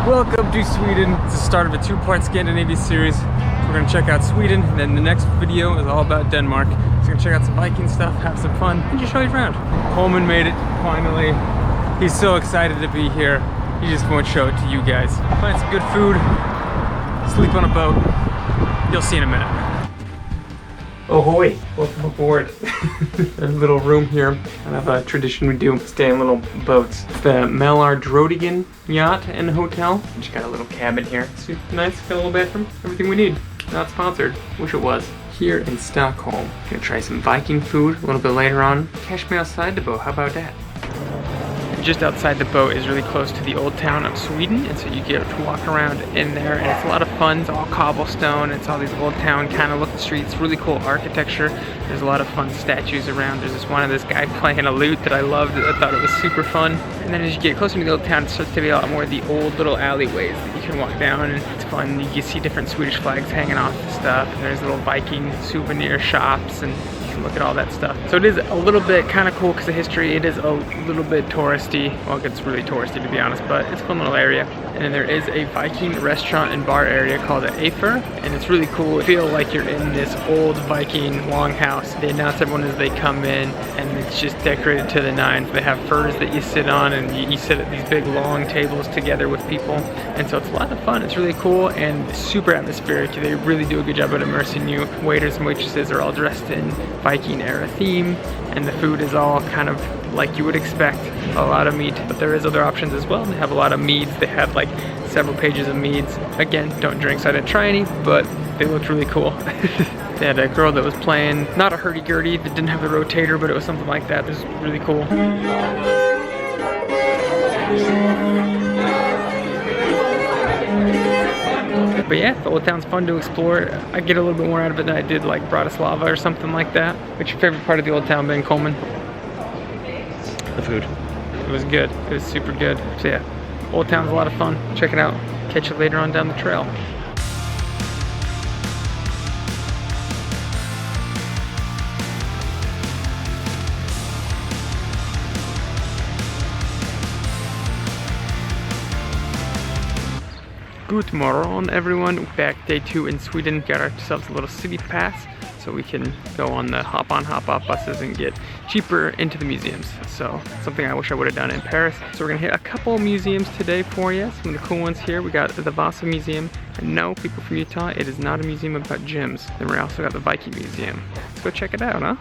Welcome to Sweden. It's the start of a two-part Scandinavian series. So we're gonna check out Sweden, and then the next video is all about Denmark. So we're gonna check out some Viking stuff, have some fun, and just show you around. Coleman made it, finally. He's so excited to be here. He just won't show it to you guys. Find some good food, sleep on a boat. You'll see in a minute. Ahoy! Welcome aboard. There's a little room here. Kind of a tradition we do, stay in little boats. It's the Malar Drodigan yacht and hotel. Just got a little cabin here. Super nice, got a little bathroom, everything we need. Not sponsored, wish it was. Here in Stockholm, gonna try some Viking food a little bit later on. Catch me outside the boat, how about that? Just outside the boat is really close to the old town of Sweden, and so you get to walk around in there, and it's a lot of fun. It's all cobblestone, it's all these old town kind of looking streets, really cool architecture. There's a lot of fun statues around. There's this one of this guy playing a lute that I loved. I thought it was super fun. And then as you get closer to the old town, it starts to be a lot more of the old little alleyways that you can walk down, and it's fun. You can see different Swedish flags hanging off and stuff, and there's little Viking souvenir shops, and look at all that stuff. So it is a little bit kind of cool because of history. It is a little bit touristy. Well, it gets really touristy to be honest, but it's a fun little area. And then there is a Viking restaurant and bar area called the Aifur, and it's really cool. You feel like you're in this old Viking longhouse. They announce everyone as they come in, and it's just decorated to the nines. They have furs that you sit on, and you sit at these big long tables together with people. And so it's a lot of fun. It's really cool and super atmospheric. They really do a good job at immersing you. Waiters and waitresses are all dressed in Viking era theme, and the food is all kind of like you would expect, a lot of meat, but there is other options as well. They have a lot of meads. They have like several pages of meads. Again, don't drink, so I didn't try any, but they looked really cool. They had a girl that was playing, not a hurdy-gurdy, that didn't have the rotator, but it was something like that. It was really cool. But yeah, the old town's fun to explore. I get a little bit more out of it than I did like Bratislava or something like that. What's your favorite part of the old town, Ben Coleman? The food. It was good. It was super good. So yeah, old town's a lot of fun. Check it out. Catch you later on down the trail. Good morning, everyone. Back day 2 in Sweden. Got ourselves a little city pass so we can go on the hop-on, hop-off buses and get cheaper into the museums. So something I wish I would have done in Paris. So we're gonna hit a couple museums today for you. Some of the cool ones here. We got the Vasa Museum. And no, people from Utah, it is not a museum about gyms. Then we also got the Viking Museum. Let's go check it out, huh?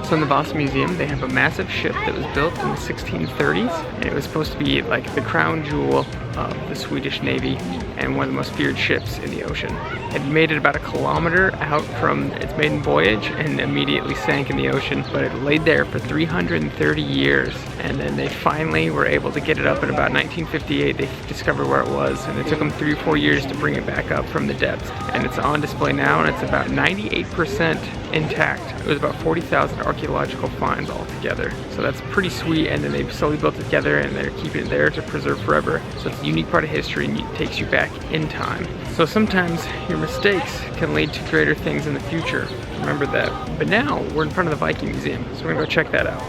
So in the Vasa Museum, they have a massive ship that was built in the 1630s, and it was supposed to be like the crown jewel of the Swedish Navy and one of the most feared ships in the ocean. It made it about a kilometer out from its maiden voyage and immediately sank in the ocean, but it laid there for 330 years, and then they finally were able to get it up in about 1958. They discovered where it was, and it took them 3 or 4 years to bring it back up from the depths. And it's on display now, and it's about 98% intact. It was about 40,000 archaeological finds altogether. So that's pretty sweet, and then they slowly built it together and they're keeping it there to preserve forever. So it's a unique part of history and it takes you back in time. So sometimes your mistakes can lead to greater things in the future. Remember that. But now we're in front of the Viking Museum, so we're gonna go check that out.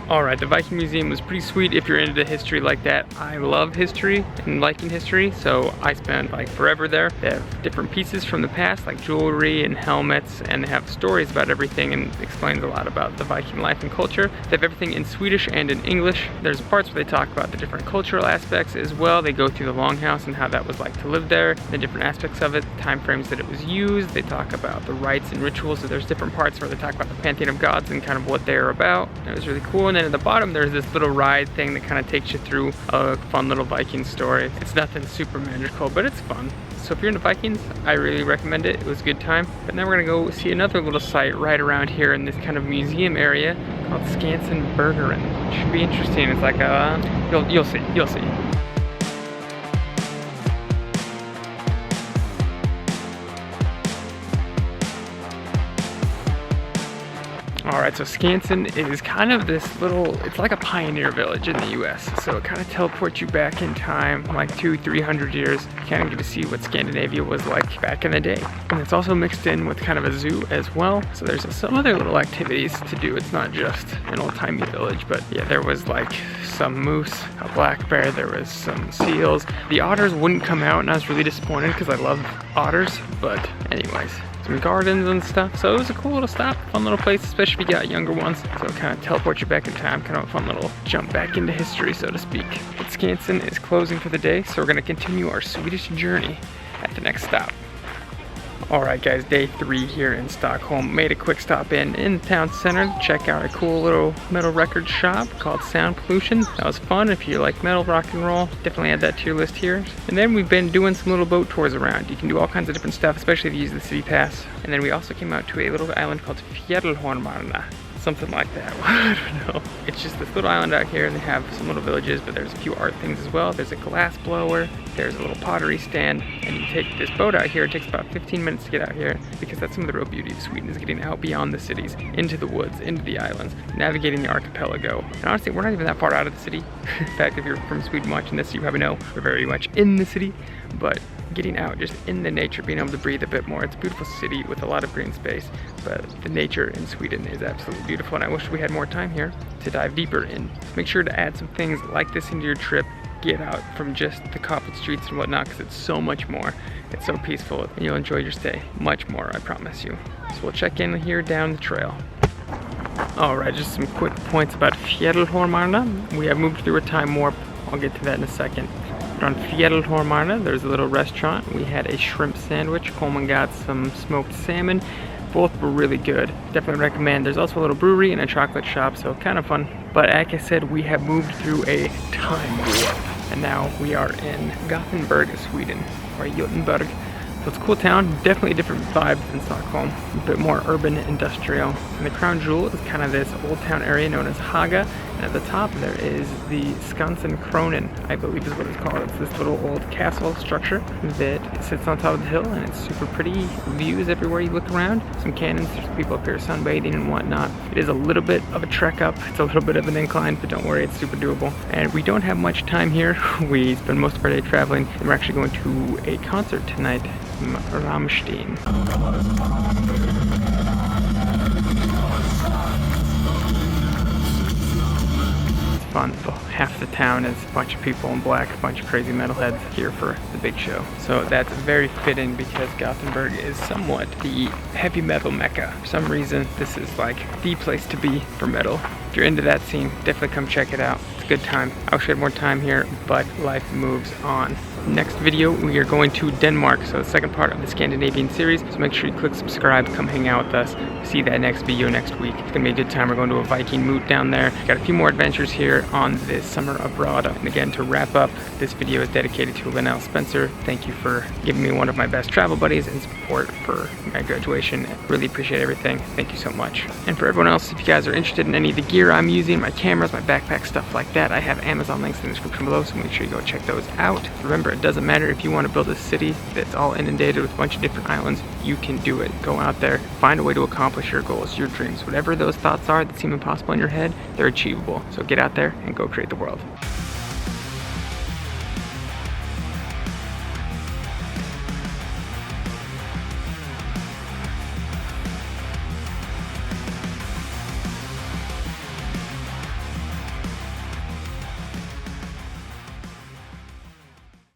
Alright, the Viking Museum was pretty sweet if you're into history like that. I love history and Viking history, so I spent like forever there. They have different pieces from the past, like jewelry and helmets, and they have stories about everything and explains a lot about the Viking life and culture. They have everything in Swedish and in English. There's parts where they talk about the different cultural aspects as well. They go through the longhouse and how that was like to live there, the different aspects of it, the time frames that it was used. They talk about the rites and rituals, so there's different parts where they talk about the pantheon of gods and kind of what they're about. It was really cool. And then at the bottom there's this little ride thing that kind of takes you through a fun little Viking story. It's nothing super magical, but it's fun. So if you're into Vikings, I really recommend it. It was a good time. But now we're gonna go see another little site right around here in this kind of museum area called Skansen Kronan. It should be interesting. It's like you'll see. All right, so Skansen is kind of this little, it's like a pioneer village in the US. So it kind of teleports you back in time, like 200-300 years. You kind of get to see what Scandinavia was like back in the day. And it's also mixed in with kind of a zoo as well. So there's some other little activities to do. It's not just an old-timey village, but yeah, there was like some moose, a black bear, there was some seals. The otters wouldn't come out, and I was really disappointed because I love otters, but anyways. Some gardens and stuff, so it was a cool little stop, fun little place, especially if you got younger ones. So it kind of teleports you back in time, kind of a fun little jump back into history, so to speak. But Skansen is closing for the day, so we're gonna continue our Swedish journey at the next stop. Alright guys, day 3 here in Stockholm. Made a quick stop in the town center to check out a cool little metal record shop called Sound Pollution. That was fun. If you like metal, rock and roll, definitely add that to your list here. And then we've been doing some little boat tours around. You can do all kinds of different stuff, especially if you use the city pass. And then we also came out to a little island called Fjäderholmarna. Something like that. I don't know. It's just this little island out here, and they have some little villages, but there's a few art things as well. There's a glass blower, there's a little pottery stand, and you take this boat out here. It takes about 15 minutes to get out here, because that's some of the real beauty of Sweden, is getting out beyond the cities, into the woods, into the islands, navigating the archipelago. And honestly, we're not even that far out of the city. In fact, if you're from Sweden watching this, you probably know we're very much in the city, but getting out just in the nature, being able to breathe a bit more. It's a beautiful city with a lot of green space, but the nature in Sweden is absolutely beautiful, and I wish we had more time here to dive deeper in. Make sure to add some things like this into your trip. Get out from just the cobbled streets and whatnot, because it's so much more. It's so peaceful, and you'll enjoy your stay much more, I promise you. So we'll check in here down the trail. Alright, just some quick points about Fjäderholmarna. We have moved through a time warp. I'll get to that in a second. On Fjäderholmarna, there's a little restaurant. We had a shrimp sandwich. Coleman got some smoked salmon. Both were really good. Definitely recommend. There's also a little brewery and a chocolate shop, so kind of fun. But like I said, we have moved through a time warp, and now we are in Gothenburg, Sweden, or Gothenburg. So it's a cool town, definitely a different vibe than Stockholm, a bit more urban, industrial. And the crown jewel is kind of this old town area known as Haga, and at the top there is the Skansen Kronan, I believe is what it's called. It's this little old castle structure that sits on top of the hill, and it's super pretty. Views everywhere you look around. Some cannons, there's people up here sunbathing and whatnot. It is a little bit of a trek up, it's a little bit of an incline, but don't worry, it's super doable. And we don't have much time here. We spend most of our day traveling, and we're actually going to a concert tonight. Rammstein. It's fun. Half the town is a bunch of people in black, a bunch of crazy metalheads here for the big show. So that's very fitting, because Gothenburg is somewhat the heavy metal mecca. For some reason, this is like the place to be for metal. If you're into that scene, definitely come check it out. It's a good time. I wish we had more time here, but life moves on. Next video, we are going to Denmark, so the second part of the Scandinavian series. So make sure you click subscribe, come hang out with us. See that next video next week. It's gonna be a good time. We're going to a Viking moot down there. Got a few more adventures here on this summer abroad. And again, to wrap up, this video is dedicated to Linnell Spencer. Thank you for giving me one of my best travel buddies and support for my graduation. Really appreciate everything. Thank you so much. And for everyone else, if you guys are interested in any of the gear I'm using, my cameras, my backpack, stuff like that, I have Amazon links in the description below, so make sure you go check those out. Remember, it doesn't matter if you want to build a city that's all inundated with a bunch of different islands. You can do it. Go out there, find a way to accomplish your goals, your dreams. Whatever those thoughts are that seem impossible in your head, they're achievable. So get out there and go create the world.